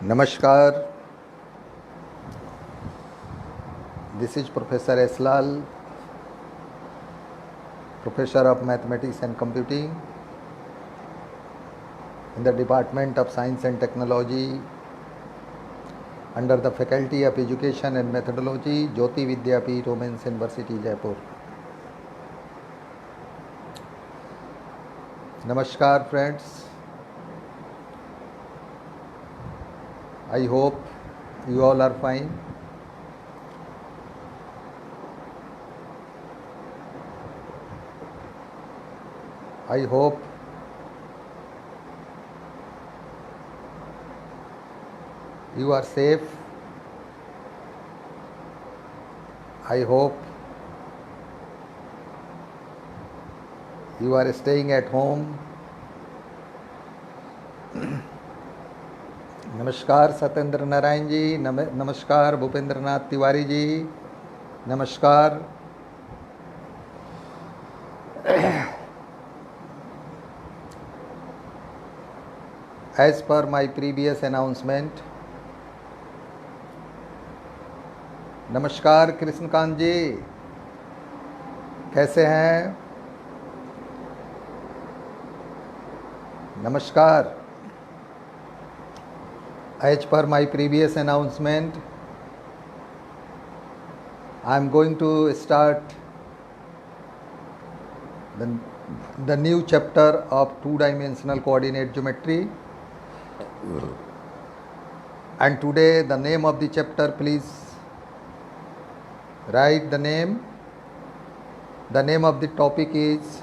Namaskar. This is Professor S. Lal, Professor of Mathematics and Computing in the Department of Science and Technology under the Faculty of Education and Methodology, Jyoti Vidyapeeth, Women's University, Jaipur. Namaskar, friends. I hope you all are fine. I hope you are safe. I hope you are staying at home. नमस्कार सत्येंद्र नारायण जी, नमस्कार भूपेंद्र नाथ तिवारी जी, नमस्कार. As per my previous announcement, नमस्कार कृष्णकांत जी, कैसे हैं? नमस्कार. As per my previous announcement, I am going to start the new chapter of two-dimensional coordinate geometry. And today the name of the chapter, please write the name. The name of the topic is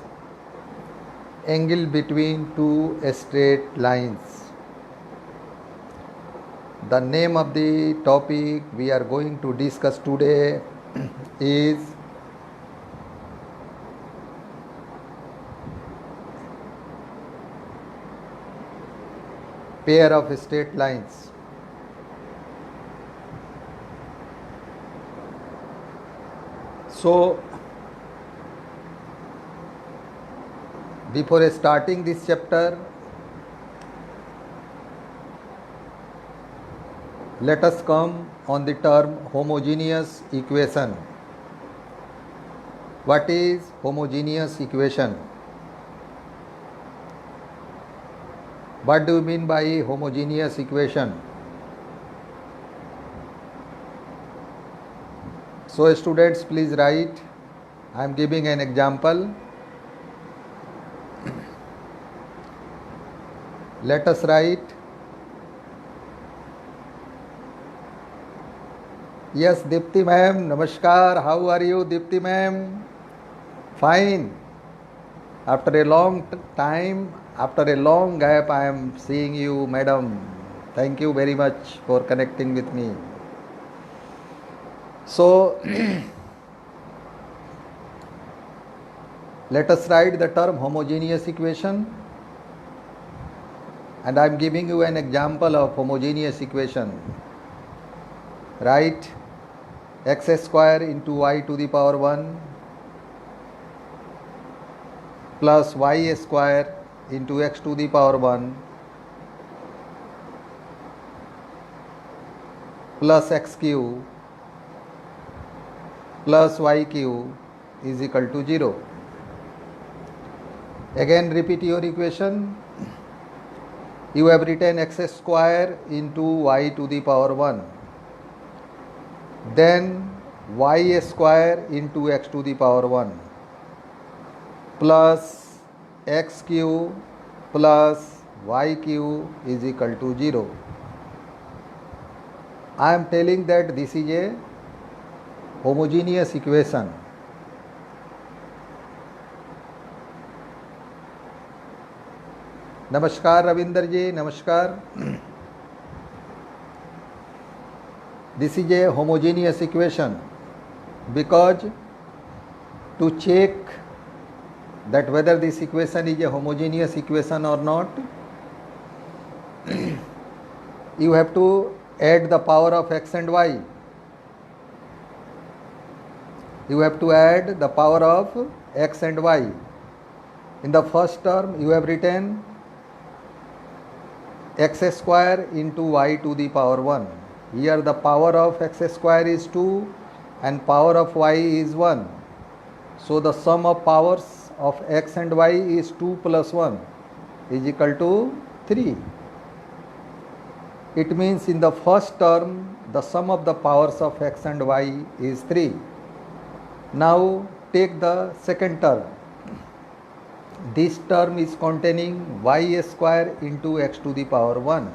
angle between two straight lines. The name of the topic we are going to discuss today is pair of straight lines. So, before starting this chapter, let us come on the term homogeneous equation. What is homogeneous equation? What do you mean by homogeneous equation? So students, please write. I am giving an example. Let us write. Yes, Dipti ma'am, namaskar. How are you, Dipti ma'am? Fine. After a long time, after a long gap, I am seeing you, madam. Thank you very much for connecting with me. So, let us write the term homogeneous equation. And I am giving you an example of homogeneous equation. Write x square into y to the power 1 plus y square into x to the power 1 plus x cube plus y cube is equal to 0. Again repeat your equation. You have written x square into y to the power 1. Then y square into x to the power 1 plus x cube plus y cube is equal to 0. I am telling that this is a homogeneous equation. नमस्कार रविंदर जी, नमस्कार. This is a homogeneous equation because to check that whether this equation is a homogeneous equation or not, you have to add the power of x and y. You have to add the power of x and y. In the first term, you have written x square into y to the power 1. Here the power of x square is 2 and power of y is 1. So the sum of powers of x and y is 2 plus 1 is equal to 3. It means in the first term, the sum of the powers of x and y is 3. Now take the second term. This term is containing y square into x to the power 1.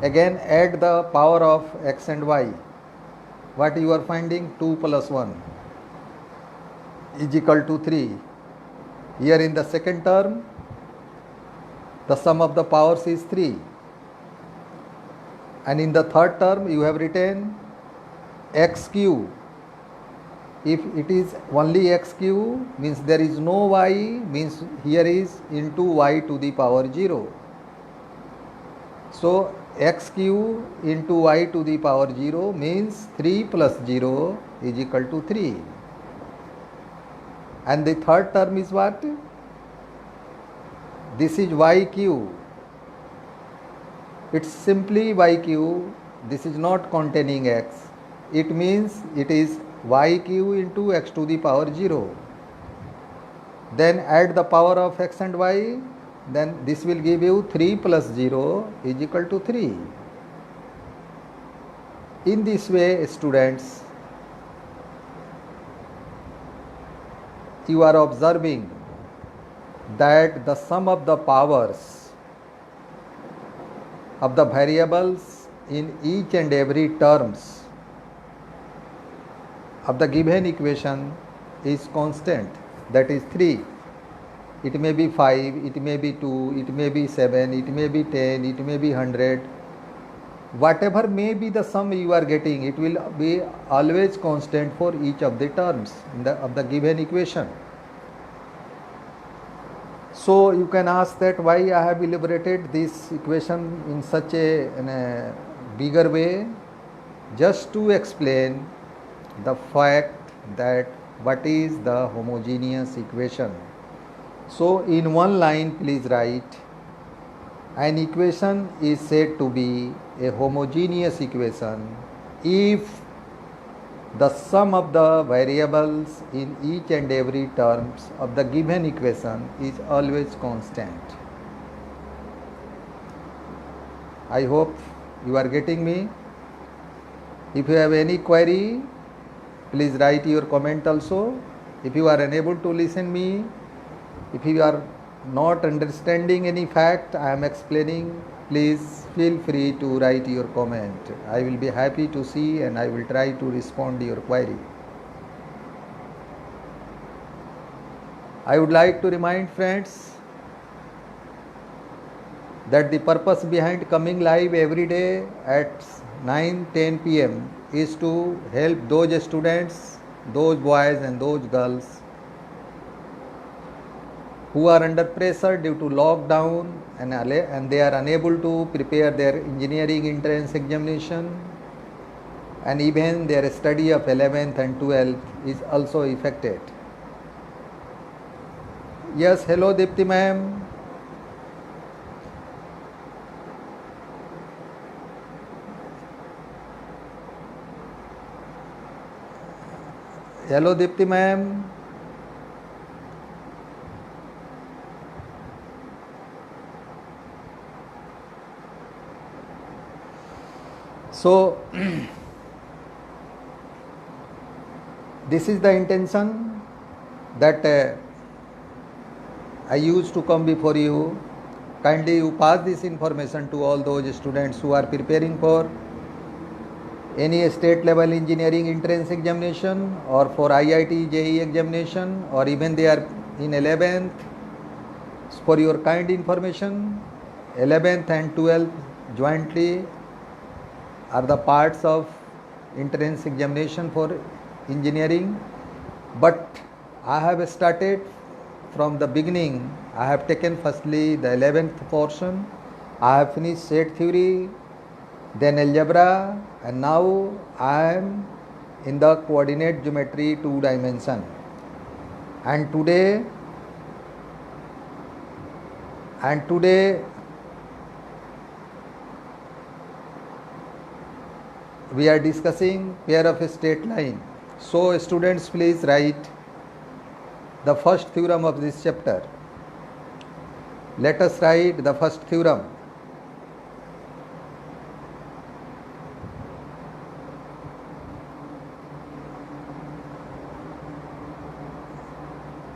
Again add the power of x and y. What you are finding? 2 plus 1 is equal to 3. Here in the second term, the sum of the powers is 3. And in the third term, you have written x cube. If it is only x cube, means there is no y, means here is into y to the power 0. So x cube into y to the power 0 means 3 plus 0 is equal to 3. And the third term is what? This is y cube. It's simply y cube. This is not containing x. It means it is y cube into x to the power 0. Then add the power of x and y. Then this will give you 3 plus 0 is equal to 3. In this way, students, you are observing that the sum of the powers of the variables in each and every terms of the given equation is constant, that is 3. It may be 5, it may be 2, it may be 7, it may be 10, it may be 100. Whatever may be the sum you are getting, it will be always constant for each of the terms of the given equation. So you can ask that why I have elaborated this equation in such a bigger way, just to explain the fact that what is the homogeneous equation. So in one line, please write, an equation is said to be a homogeneous equation if the sum of the variables in each and every terms of the given equation is always constant. I hope you are getting me. If you have any query, please write your comment also. If you are unable to listen me, if you are not understanding any fact I am explaining, please feel free to write your comment. I will be happy to see and I will try to respond to your query. I would like to remind friends that the purpose behind coming live every day at 9-10 p.m. is to help those students, those boys and those girls who are under pressure due to lockdown and they are unable to prepare their engineering entrance examination, and even their study of 11th and 12th is also affected. Yes, hello Dipti ma'am. Hello Dipti ma'am. So this is the intention that I used to come before you. Kindly you pass this information to all those students who are preparing for any state level engineering entrance examination or for IIT JEE examination, or even they are in 11th. For your kind information, 11th and 12th jointly are the parts of entrance examination for engineering, but I have started from the beginning. I have taken firstly the 11th portion, I have finished set theory, then algebra, and now I am in the coordinate geometry 2 dimension. And today we are discussing pair of straight line. So students, please write the first theorem of this chapter. Let us write the first theorem.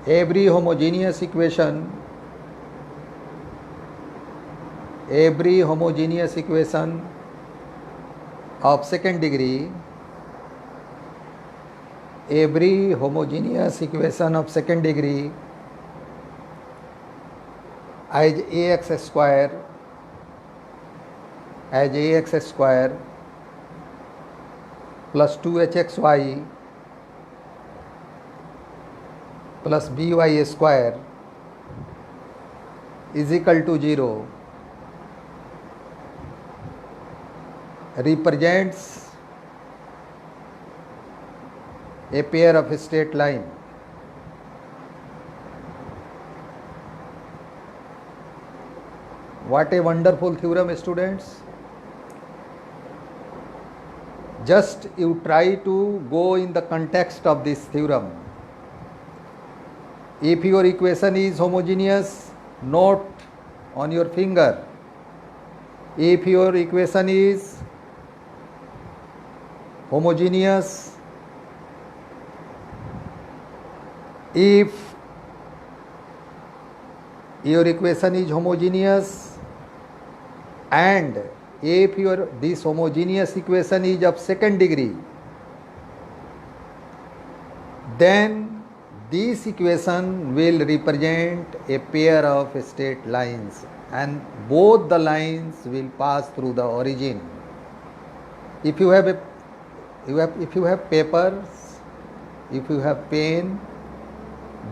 Every homogeneous equation of second degree, every homogeneous equation of second degree as ax square plus 2hxy plus by square is equal to 0 represents a pair of straight line. What a wonderful theorem, students. Just you try to go in the context of this theorem. If your equation is homogeneous, note on your finger. If your equation is homogeneous, if your equation is homogeneous and if this homogeneous equation is of second degree, then this equation will represent a pair of straight lines and both the lines will pass through the origin. If you have papers, if you have pen,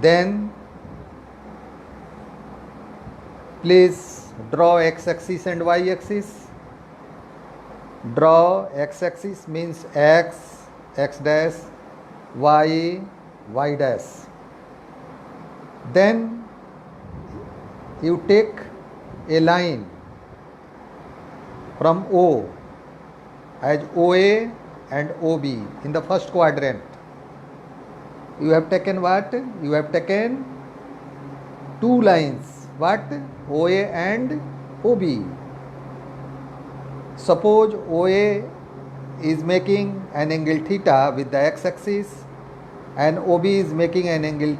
then please draw x-axis and y-axis. Draw x-axis means x dash, y dash. Then you take a line from O as OA and OB in the first quadrant. You have taken what? You have taken two lines. What? OA and OB. Suppose OA is making an angle theta with the x-axis and OB is making an angle.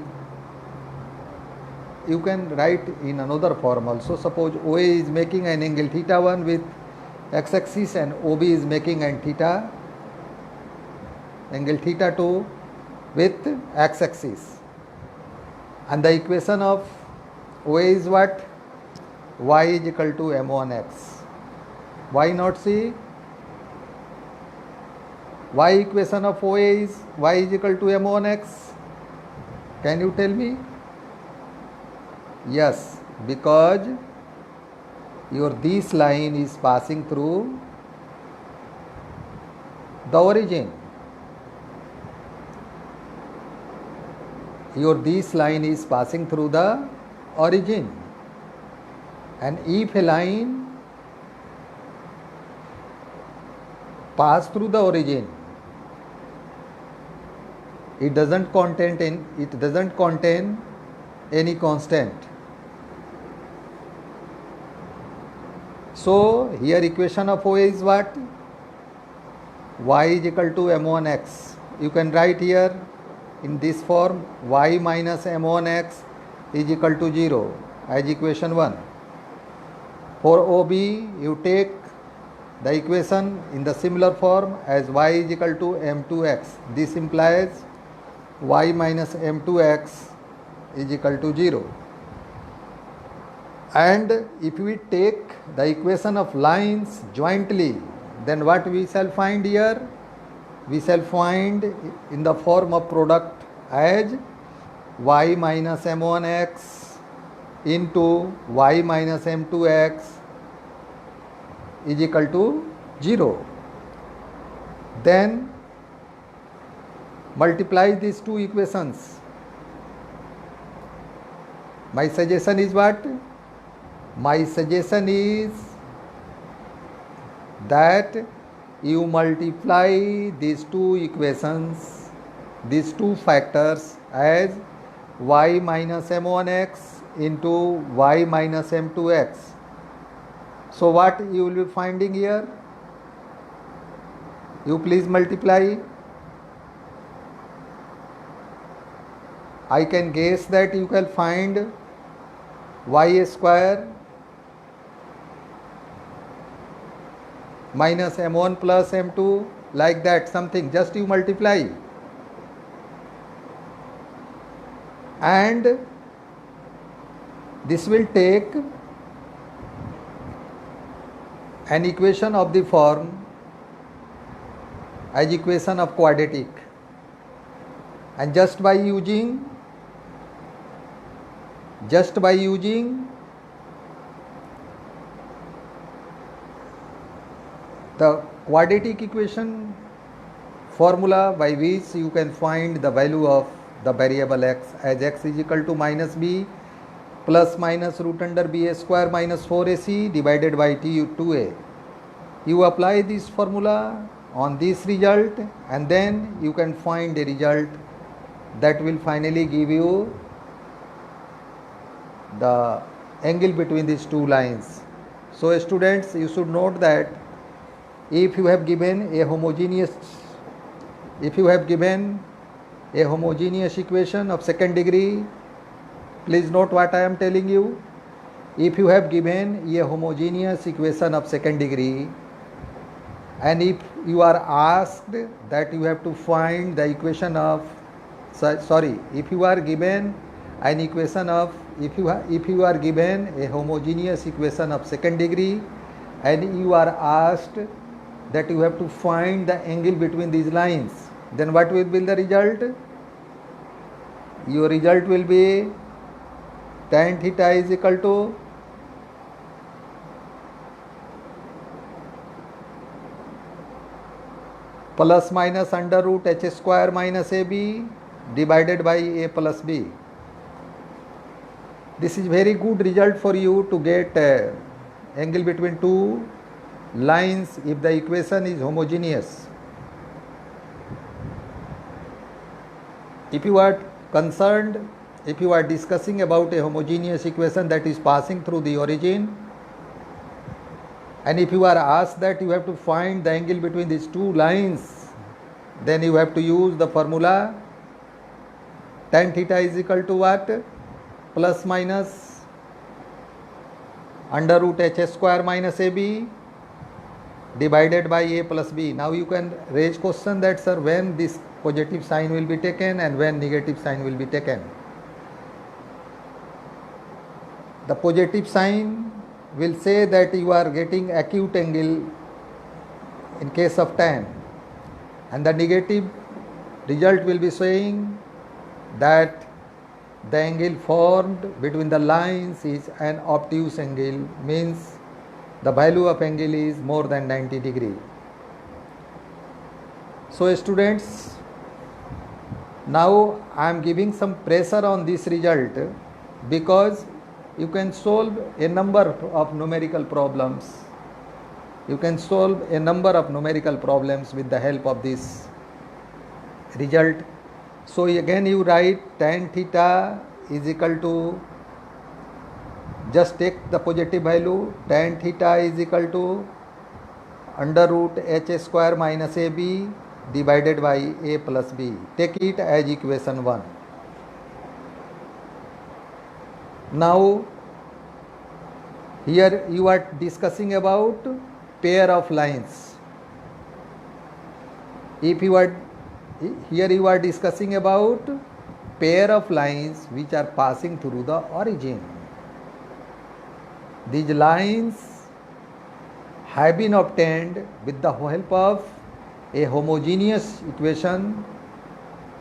You can write in another form also. Suppose OA is making an angle theta 1 with x-axis and OB is making an angle theta 2 with x-axis. And the equation of OA is what? Y is equal to m1x. Why not see? Y equation of OA is y is equal to m1x. Can you tell me? Yes, because this line is passing through the origin. This line is passing through the origin. And if a line pass through the origin, it doesn't contain any constant. So here equation of OA is what? Y is equal to m1x. You can write here in this form, y minus m1x is equal to 0 as equation 1. For OB, you take the equation in the similar form as y is equal to m2x. This implies y minus m2x is equal to 0. And if we take the equation of lines jointly, then what we shall find here? We shall find in the form of product as y minus m1x into y minus m2x is equal to 0. Then multiply these two equations. My suggestion is what? My suggestion is that you multiply these two equations, these two factors as y minus m1x into y minus m2x. So what you will be finding here? You please multiply. I can guess that you can find y square minus m1 plus m2, like that something, just you multiply. And this will take an equation of the form as equation of quadratic, and just by using the quadratic equation formula by which you can find the value of the variable x as x is equal to minus b plus minus root under b square minus 4ac divided by t2a. You apply this formula on this result, and then you can find a result that will finally give you the angle between these two lines. So students, you should note that if you have given a homogeneous equation of second degree, please note what I am telling you. If you have given a homogeneous equation of second degree, and if you are asked that you have to find the equation of, if you are given an equation of, if you are given a homogeneous equation of second degree, and you are asked that you have to find the angle between these lines, then what will be the result? Your result will be tan theta is equal to plus minus under root h square minus ab divided by a plus b. This is very good result for you to get angle between two lines if the equation is homogeneous. If you are concerned, if you are discussing about a homogeneous equation that is passing through the origin, and if you are asked that you have to find the angle between these two lines, then you have to use the formula tan theta is equal to what? Plus minus under root h square minus ab divided by a plus b. Now you can raise question that, sir, when this positive sign will be taken and when negative sign will be taken. The positive sign will say that you are getting acute angle in case of tan, and the negative result will be saying that the angle formed between the lines is an obtuse angle, means the value of angle is more than 90 degree. So students, now I am giving some pressure on this result because you can solve a number of numerical problems. You can solve a number of numerical problems with the help of this result. So again you write tan theta is equal to, just take the positive value, tan theta is equal to under root h square minus ab divided by a plus b. Take it as equation 1. Now here you are discussing about pair of lines. Here you are discussing about pair of lines which are passing through the origin. These lines have been obtained with the help of a homogeneous equation,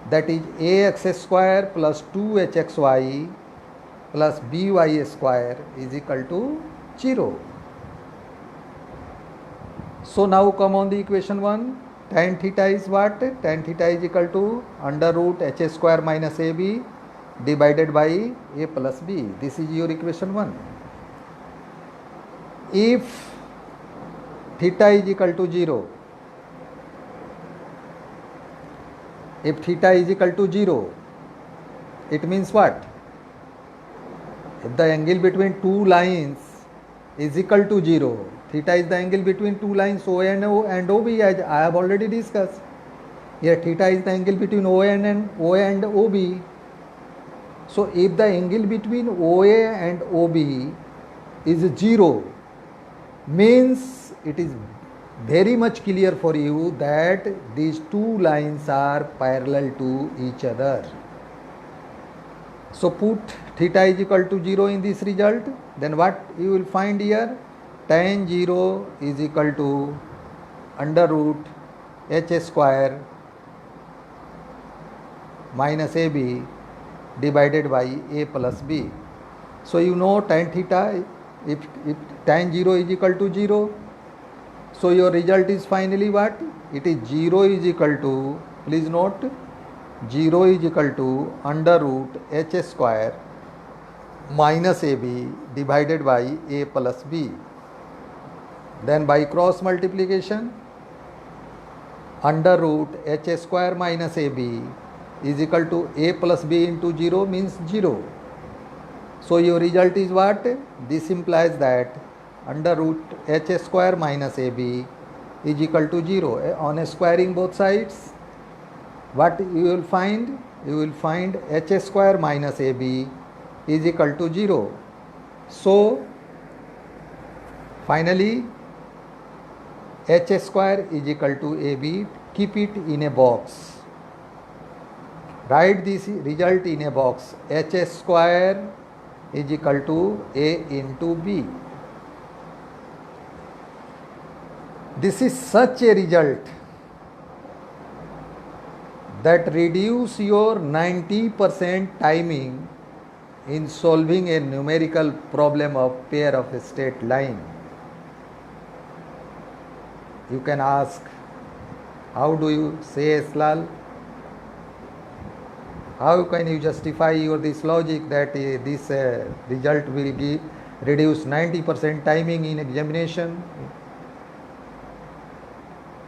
that is ax square plus 2hxy plus by square is equal to 0. So now come on the equation 1. Tan theta is what? Tan theta is equal to under root h square minus ab divided by a plus b. This is your equation 1. If theta is equal to 0, if theta is equal to 0, it means what? If the angle between two lines is equal to 0, theta is the angle between two lines O and OB, as I have already discussed. Here theta is the angle between O and OB. So if the angle between OA and OB is 0, means it is very much clear for you that these two lines are parallel to each other. So put theta is equal to 0 in this result, then what you will find here? Tan 0 is equal to under root h square minus ab divided by a plus b. So you know tan theta, if tan 0 is equal to 0, so your result is finally what? It is 0 is equal to, please note, 0 is equal to under root h square minus ab divided by a plus b. Then by cross multiplication, under root h square minus ab is equal to a plus b into 0 means 0. So your result is what? This implies that under root h square minus ab is equal to 0. On squaring both sides, what you will find? You will find h square minus ab is equal to 0. So finally h square is equal to ab. Keep it in a box. Write this result in a box. H square is equal to a into b. This is such a result that reduce your 90% timing in solving a numerical problem of pair of a straight line. You can ask, how do you say, Slal? How can you justify this logic that this result will reduce 90% timing in examination,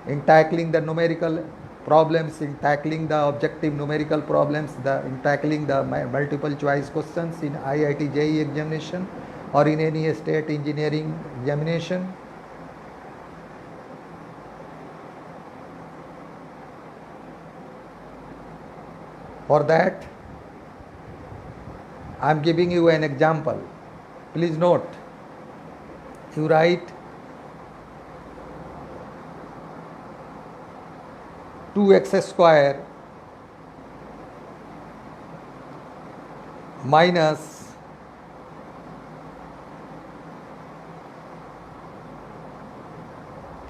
in tackling the numerical problems, in tackling the objective numerical problems, in tackling the multiple choice questions in IIT JEE examination or in any state engineering examination? For that, I am giving you an example. Please note, you write 2x square minus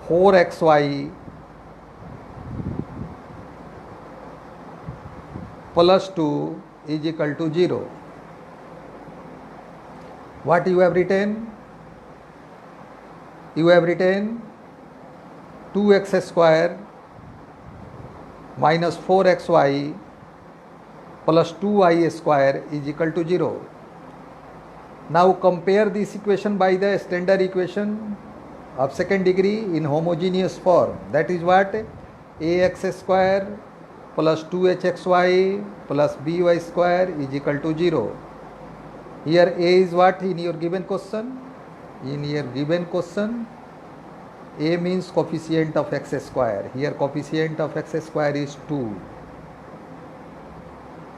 four xy plus 2 is equal to 0. What you have written? You have written 2x square minus 4xy plus 2y square is equal to 0. Now compare this equation by the standard equation of second degree in homogeneous form. That is what? Ax square plus 2hxy plus by square is equal to 0. Here a is what in your given question? In your given question, a means coefficient of x square. Here coefficient of x square is 2.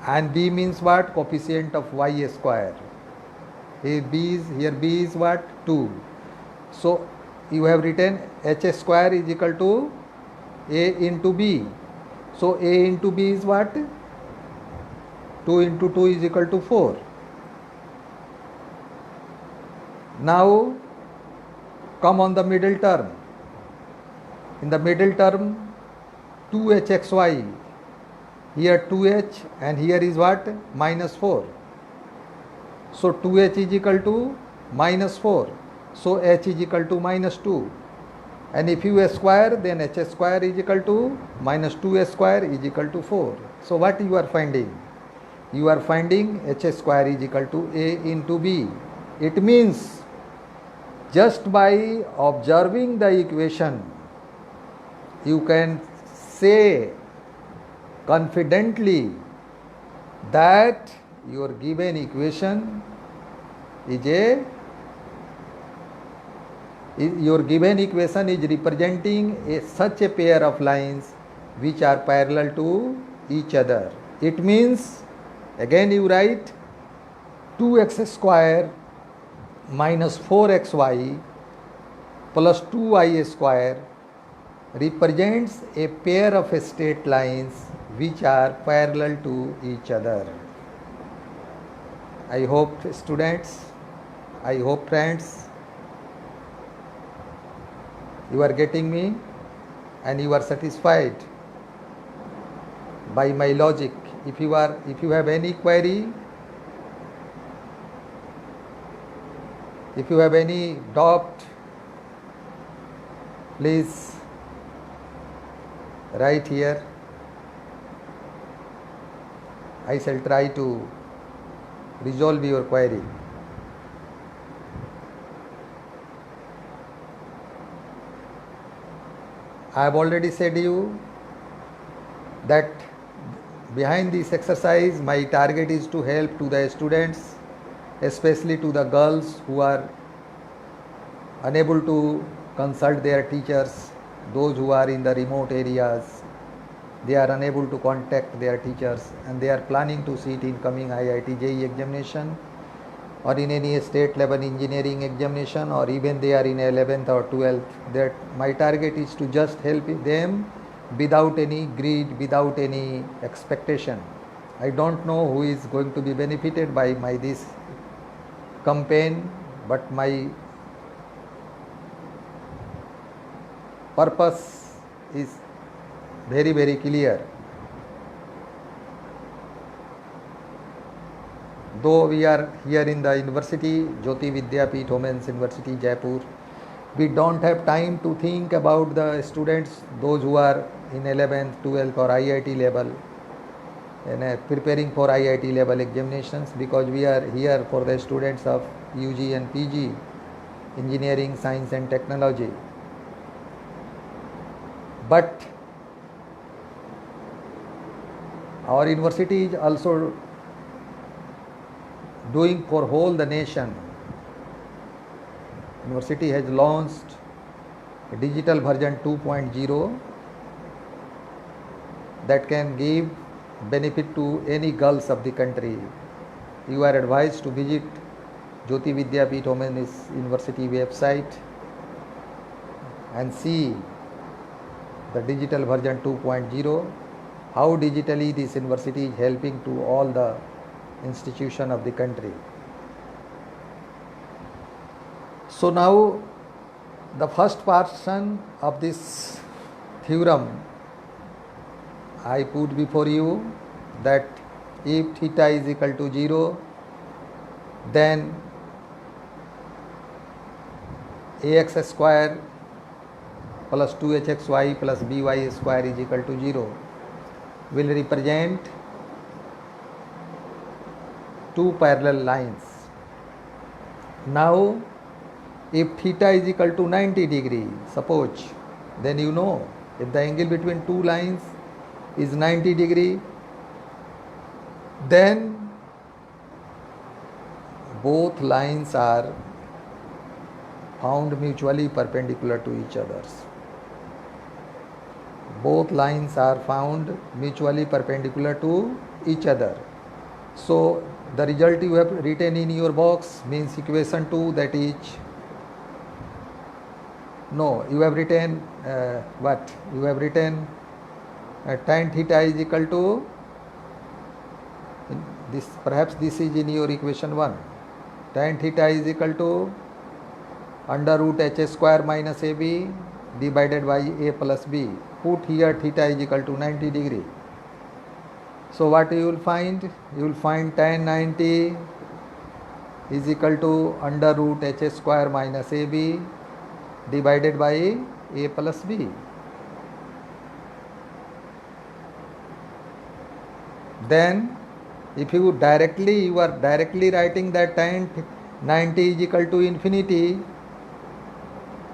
And b means what? Coefficient of y square. Here b is what? 2. So you have written h square is equal to a into b. So a into b is what? 2 into 2 is equal to 4. Now come on the middle term. In the middle term, 2hxy. Here 2h and here is what? Minus 4. So 2h is equal to minus 4. So h is equal to minus 2. and if you square, then h square is equal to minus 2 square is equal to 4. So what you are finding? You are finding h square is equal to a into b. It means just by observing the equation, you can say confidently that your given equation is representing such a pair of lines which are parallel to each other. It means, again you write 2x square minus 4xy plus 2y square represents a pair of straight lines which are parallel to each other. I hope students, I hope friends, you are getting me and you are satisfied by my logic. If you have any query, if you have any doubt, please write here. I shall try to resolve your query. I have already said you that behind this exercise my target is to help to the students, especially to the girls who are unable to consult their teachers, those who are in the remote areas, they are unable to contact their teachers and they are planning to sit in coming IIT JEE examination or in any state level engineering examination, or even they are in 11th or 12th. That my target is to just help them without any greed, without any expectation. I don't know who is going to be benefited by this campaign, but my purpose is very, very clear. Though we are here in the university, Jyoti Vidyapeeth Women's University, Jaipur, we don't have time to think about the students, those who are in 11th, 12th or IIT level and preparing for IIT level examinations, because we are here for the students of UG and PG, Engineering, Science and Technology. But our university is also doing for whole the nation. University has launched a digital version 2.0 that can give benefit to any girls of the country. You are advised to visit Jyoti Vidyapeeth Women's University website and see the digital version 2.0, how digitally this university is helping to all the institution of the country. So now the first portion of this theorem I put before you, that if theta is equal to 0, then ax square plus 2hxy plus by square is equal to 0 will represent two parallel lines. Now if theta is equal to 90 degree, suppose, then you know if the angle between two lines is 90 degree, then both lines are found mutually perpendicular to each other. Both lines are found mutually perpendicular to each other. So the result you have written in your box means equation 2, that is, no, you have written what? You have written tan theta is equal to this, perhaps this is in your equation 1. Tan theta is equal to under root h square minus ab divided by a plus b. Put here theta is equal to 90 degree. So what you will find? You will find tan 90 is equal to under root h square minus ab divided by a plus b. Then if you are directly writing that tan 90 is equal to infinity,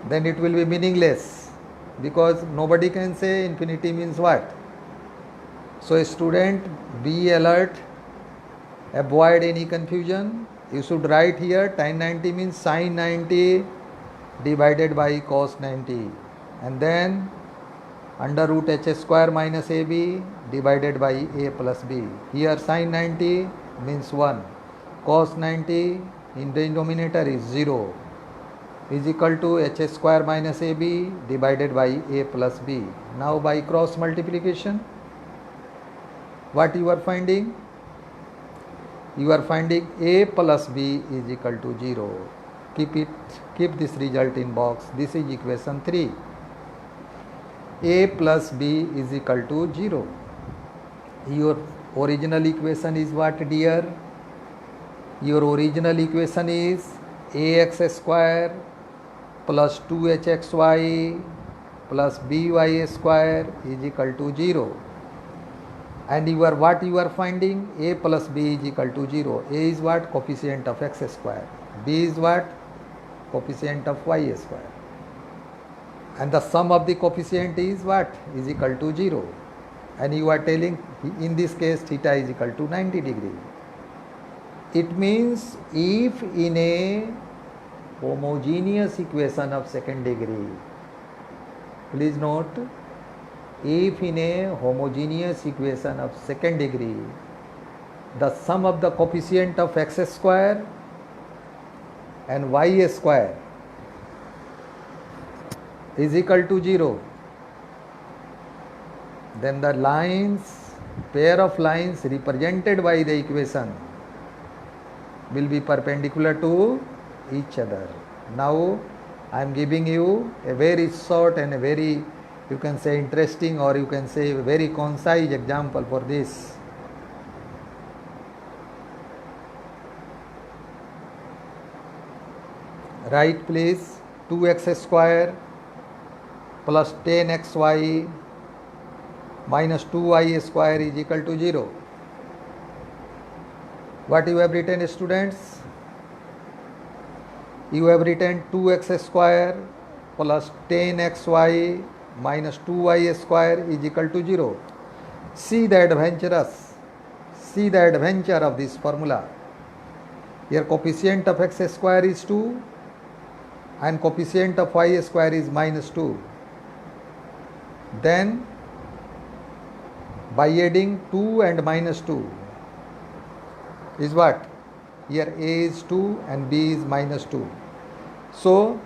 then it will be meaningless, because nobody can say infinity means what. So student, be alert, avoid any confusion. You should write here tan 90 means sin 90 divided by cos 90, and then under root h square minus ab divided by a plus b. Here sin 90 means 1, cos 90 in the denominator is 0, is equal to h square minus ab divided by a plus b. Now by cross multiplication, what you are finding? You are finding a plus b is equal to 0. Keep this result in box. This is equation 3. A plus b is equal to 0. Your original equation is what, dear? Your original equation is ax square plus 2hxy plus by square is equal to 0. And what you are finding? A plus b is equal to 0. A is what? Coefficient of x square. B is what? Coefficient of y square. And the sum of the coefficient is what? Is equal to 0. And you are telling, in this case, theta is equal to 90 degree. It means if in a homogeneous equation of second degree, please note, if in a homogeneous equation of second degree, the sum of the coefficient of x square and y square is equal to 0, then the pair of lines represented by the equation will be perpendicular to each other. Now I am giving you a very short and a very, you can say, interesting, or you can say very concise example for this. Write please, 2x square plus 10xy minus 2y square is equal to 0. What you have written, students? You have written 2x square plus 10xy minus 2y square is equal to 0. See the adventure of this formula. Here coefficient of x square is 2 and coefficient of y square is minus 2. Then by adding 2 and minus 2 is what? Here a is 2 and b is minus 2. So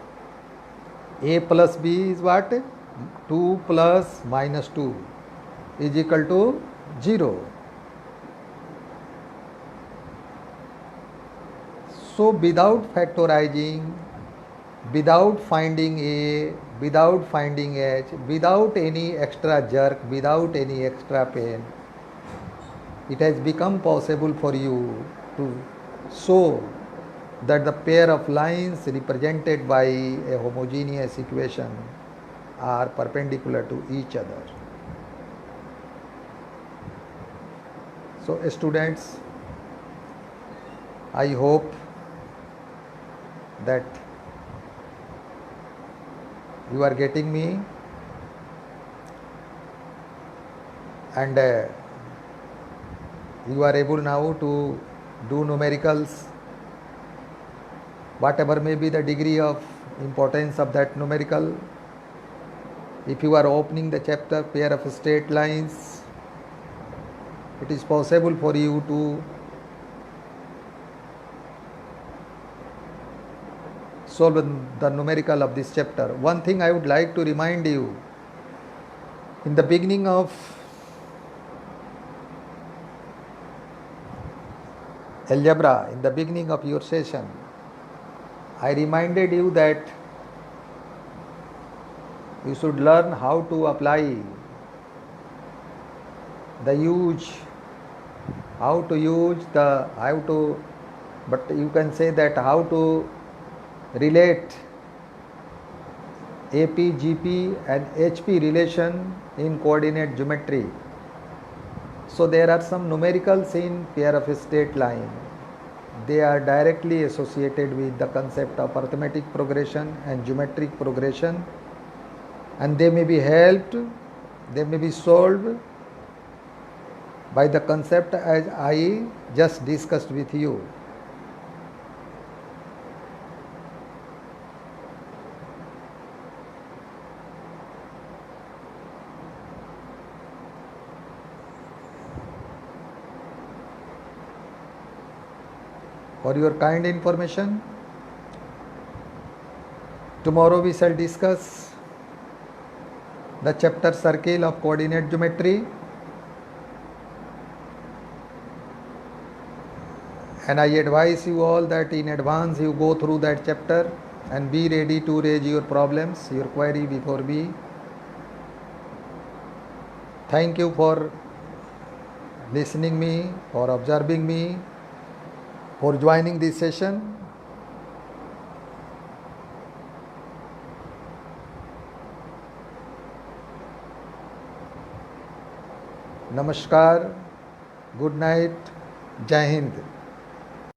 a plus b is what? 2 plus minus 2 is equal to 0. So without factorizing, without finding a, without finding h, without any extra jerk, without any extra pain, it has become possible for you to show that the pair of lines represented by a homogeneous equation are perpendicular to each other. So students, I hope that you are getting me, and you are able now to do numericals, whatever may be the degree of importance of that numerical. If you are opening the chapter pair of straight lines, it is possible for you to solve the numerical of this chapter. One thing I would like to remind you, in the beginning of algebra, in the beginning of your session, I reminded you that you should learn how to apply the use, but you can say that how to relate AP, GP and HP relation in coordinate geometry. So there are some numericals in pair of a straight line. They are directly associated with the concept of arithmetic progression and geometric progression, and they may be helped, they may be solved by the concept as I just discussed with you. For your kind information, tomorrow we shall discuss the chapter circle of coordinate geometry, and I advise you all that in advance you go through that chapter and be ready to raise your problems, your query before me. Thank you for listening me, for observing me, for joining this session. Namaskar, good night, Jai Hind.